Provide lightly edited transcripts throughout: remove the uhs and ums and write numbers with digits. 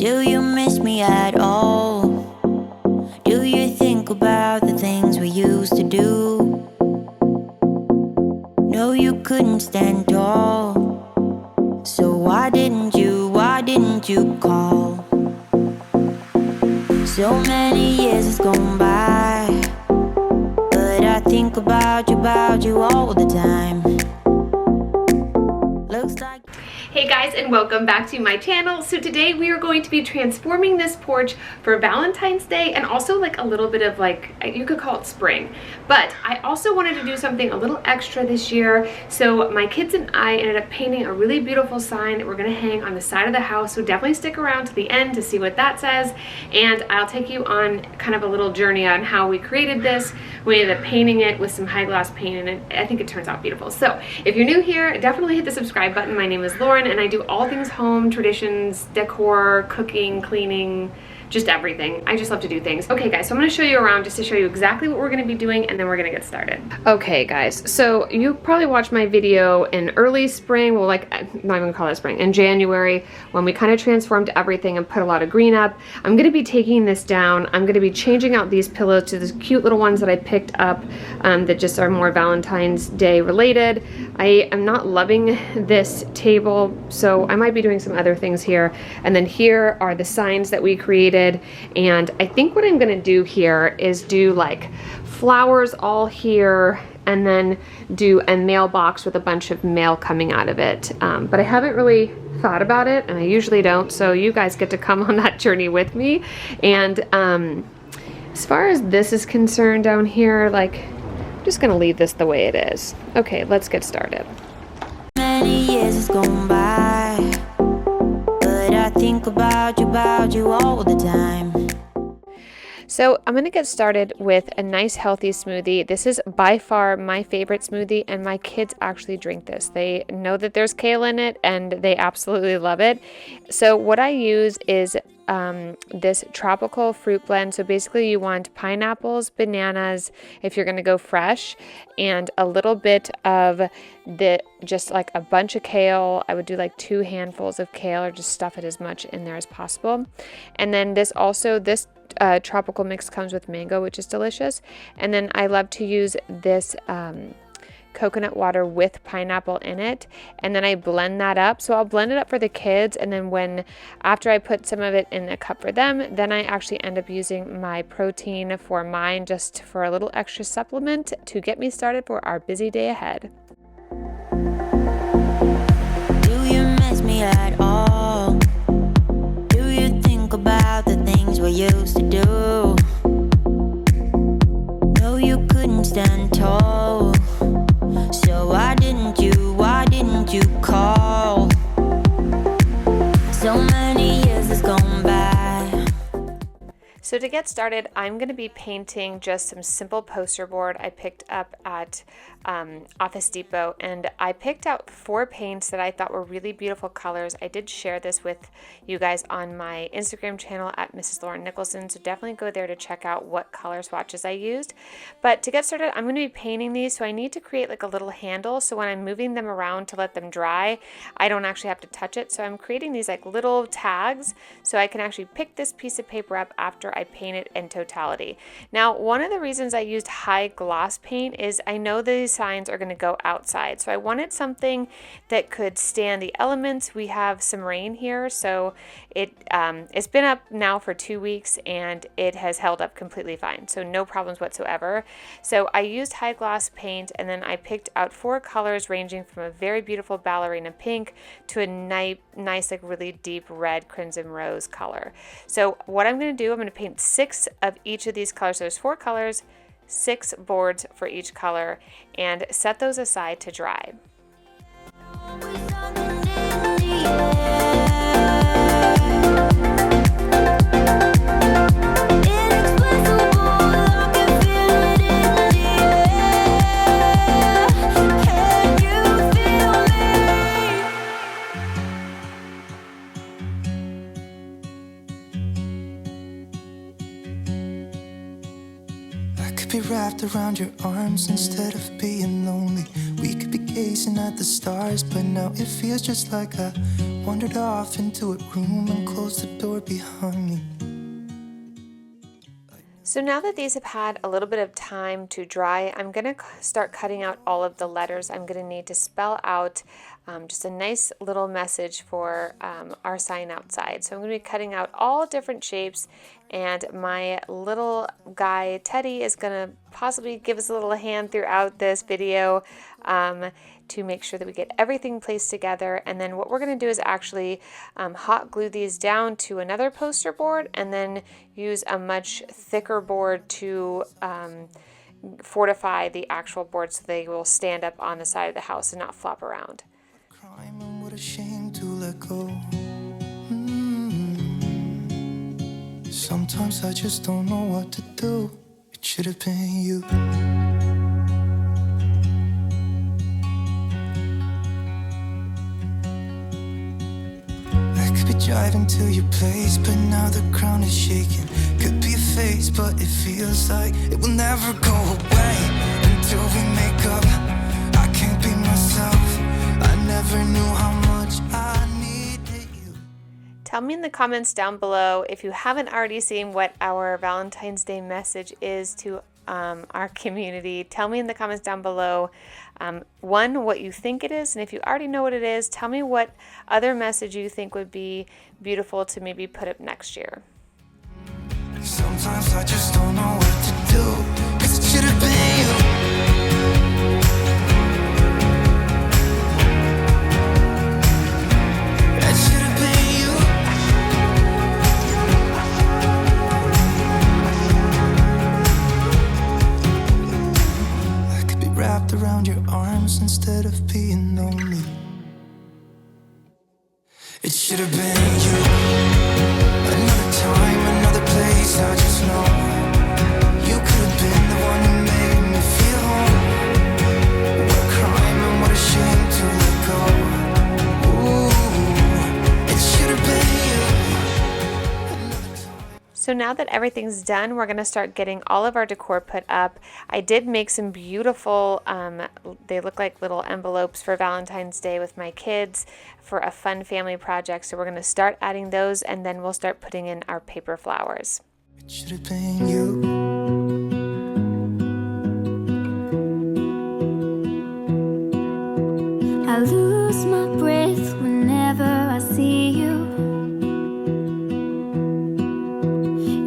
Do you miss me at all? Do you think about the things we used to do? No, you couldn't stand tall. So why didn't you call? So many years has gone by, but I think about you all the time. Looks like... Hey guys, and welcome back to my channel. So today we are going to be transforming this porch for Valentine's Day and also like a little bit of like, you could call it spring. But I also wanted to do something a little extra this year. So my kids and I ended up painting a really beautiful sign that we're gonna hang on the side of the house. So definitely stick around to the end to see what that says. And I'll take you on kind of a little journey on how we created this. We ended up painting it with some high gloss paint, and I think it turns out beautiful. So if you're new here, definitely hit the subscribe button. My name is Lauren, and I do all things home, traditions, decor, cooking, cleaning, just everything. I just love to do things. Okay guys, so I'm gonna show you around just to show you exactly what we're gonna be doing, and then we're gonna get started. Okay guys, so you probably watched my video in early spring, well like, not even gonna call it spring, in January, when we kind of transformed everything and put a lot of green up. I'm gonna be taking this down. I'm gonna be changing out these pillows to these cute little ones that I picked up that just are more Valentine's Day related. I am not loving this table, so I might be doing some other things here. And then here are the signs that we created. And I think what I'm gonna do here is do like flowers all here and then do a mailbox with a bunch of mail coming out of it. But I haven't really thought about it, and I usually don't, so you guys get to come on that journey with me. And as far as this is concerned down here, like, I'm just gonna leave this the way it is. Okay, let's get started. Many years has gone by, but I think about you all the time. So I'm gonna get started with a nice healthy smoothie. This is by far my favorite smoothie, and my kids actually drink this. They know that there's kale in it and they absolutely love it. So what I use is this tropical fruit blend. So basically you want pineapples, bananas, if you're gonna go fresh, and a little bit of just like a bunch of kale. I would do like 2 handfuls of kale, or just stuff it as much in there as possible. And then this tropical mix comes with mango, which is delicious. And then I love to use this coconut water with pineapple in it, and then I blend that up. So I'll blend it up for the kids, and then after I put some of it in a cup for them, then I actually end up using my protein for mine, just for a little extra supplement to get me started for our busy day ahead. Do you miss me at all? Do you think about the things we used to do? No, you couldn't stand tall. So why didn't you call? So many years has gone by. So to get started, I'm going to be painting just some simple poster board I picked up at Office Depot, and I picked out 4 paints that I thought were really beautiful colors. I did share this with you guys on my Instagram channel at Mrs. Lauren Nicholsen, so definitely go there to check out what color swatches I used. But to get started, I'm going to be painting these, so I need to create like a little handle, so when I'm moving them around to let them dry, I don't actually have to touch it. So I'm creating these like little tags so I can actually pick this piece of paper up after I paint it in totality. Now, one of the reasons I used high gloss paint is I know these signs are going to go outside, so I wanted something that could stand the elements. We have some rain here, so it's been up now for 2 weeks and it has held up completely fine, so no problems whatsoever. So I used high gloss paint, and then I picked out 4 colors ranging from a very beautiful ballerina pink to a nice like really deep red crimson rose color. So what I'm going to do, I'm going to paint 6 of each of these colors. So there's 4 colors, 6 boards for each color, and set those aside to dry. Be wrapped around your arms instead of being lonely. We could be gazing at the stars, but now it feels just like I Wandered off into a room and closed the door behind me. So now that these have had a little bit of time to dry, I'm going to start cutting out all of the letters. I'm going to need to spell out just a nice little message for our sign outside. So I'm going to be cutting out all different shapes, and my little guy Teddy is going to possibly give us a little hand throughout this video to make sure that we get everything placed together. And then what we're going to do is actually hot glue these down to another poster board, and then use a much thicker board to fortify the actual board so they will stand up on the side of the house and not flop around. Crime and what a shame to let go. Sometimes I just don't know what to do. It should have been you. I could be driving to your place, but now the ground is shaking. Could be a phase, but it feels like it will never go away until we make up. I can't be myself. I never knew how much I needed you. Tell me in the comments down below if you haven't already seen what our Valentine's Day message is to our community. Tell me in the comments down below, one, what you think it is, and if you already know what it is, tell me what other message you think would be beautiful to maybe put up next year. Sometimes I just don't know what to do, 'cause it should have been you. It should have been you. I could be wrapped around your arms instead of being lonely. It should have been you. Another time, another place, I just know you could have been the one who made me feel home. What a crime and what a shame to let go. Ooh, it should have been you. Another time. So now that everything's done, we're going to start getting all of our decor put up. I did make some beautiful, they look like little envelopes for Valentine's Day with my kids for a fun family project. So we're going to start adding those, and then we'll start putting in our paper flowers. It should have been you. I lose my breath whenever I see you.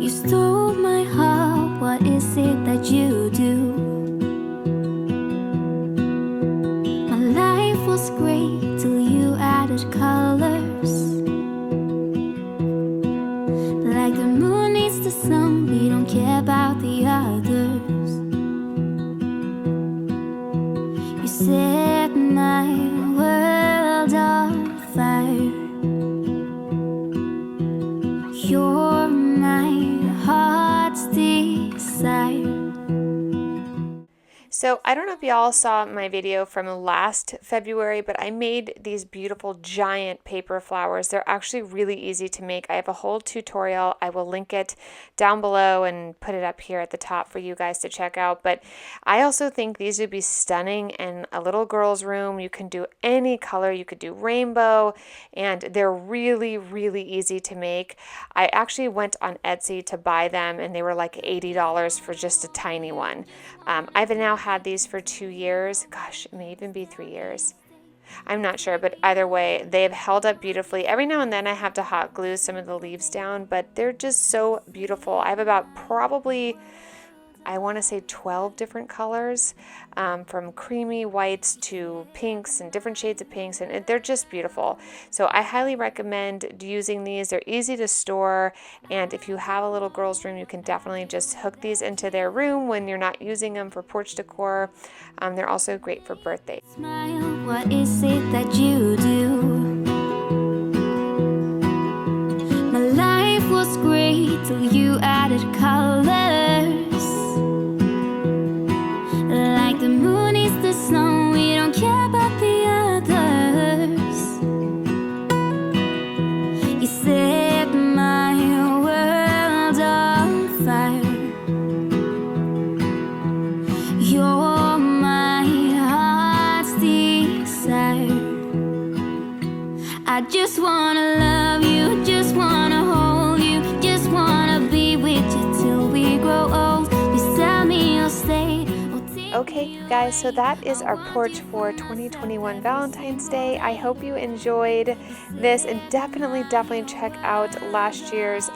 You stole my heart, what is it that you do? My life was great till you added colors. Like the moon needs the sun, we don't care about the others. You set my world on fire. You're my heart's desire. So I don't know if y'all saw my video from last February, but I made these beautiful giant paper flowers. They're actually really easy to make. I have a whole tutorial. I will link it down below and put it up here at the top for you guys to check out. But I also think these would be stunning in a little girl's room. You can do any color. You could do rainbow, and they're really, really easy to make. I actually went on Etsy to buy them, and they were like $80 for just a tiny one. I've now had these for 2 years. Gosh, it may even be 3 years. I'm not sure, but either way, they've held up beautifully. Every now and then I have to hot glue some of the leaves down, but they're just so beautiful. I have about probably, I want to say 12 different colors, from creamy whites to pinks and different shades of pinks, and they're just beautiful. So I highly recommend using these. They're easy to store, and if you have a little girl's room, you can definitely just hook these into their room when you're not using them for porch decor. They're also great for birthdays. Smile, what is it that you do? My life was great till you added colors. Like the moon is the sun, we don't care about the others. You set my world on fire. You're my heart's desire. I just wanna love you, just wanna hold you, just wanna be with you till we grow old. Just tell me you'll stay. Okay, you guys, so that is our porch for 2021 Valentine's Day. I hope you enjoyed this, and definitely check out last year's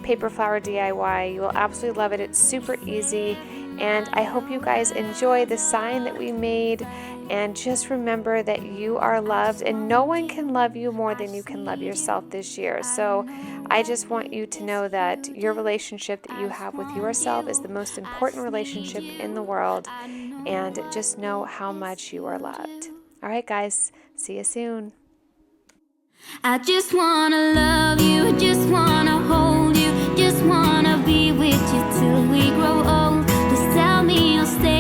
paper flower DIY. You will absolutely love it. It's super easy, and I hope you guys enjoy the sign that we made. And just remember that you are loved, and no one can love you more than you can love yourself this year. So I just want you to know that your relationship that you have with yourself is the most important relationship in the world, and just know how much you are loved. All right, guys, see you soon. I just wanna love you, just wanna hold you, just wanna be with you till we grow old. Just tell me you'll stay.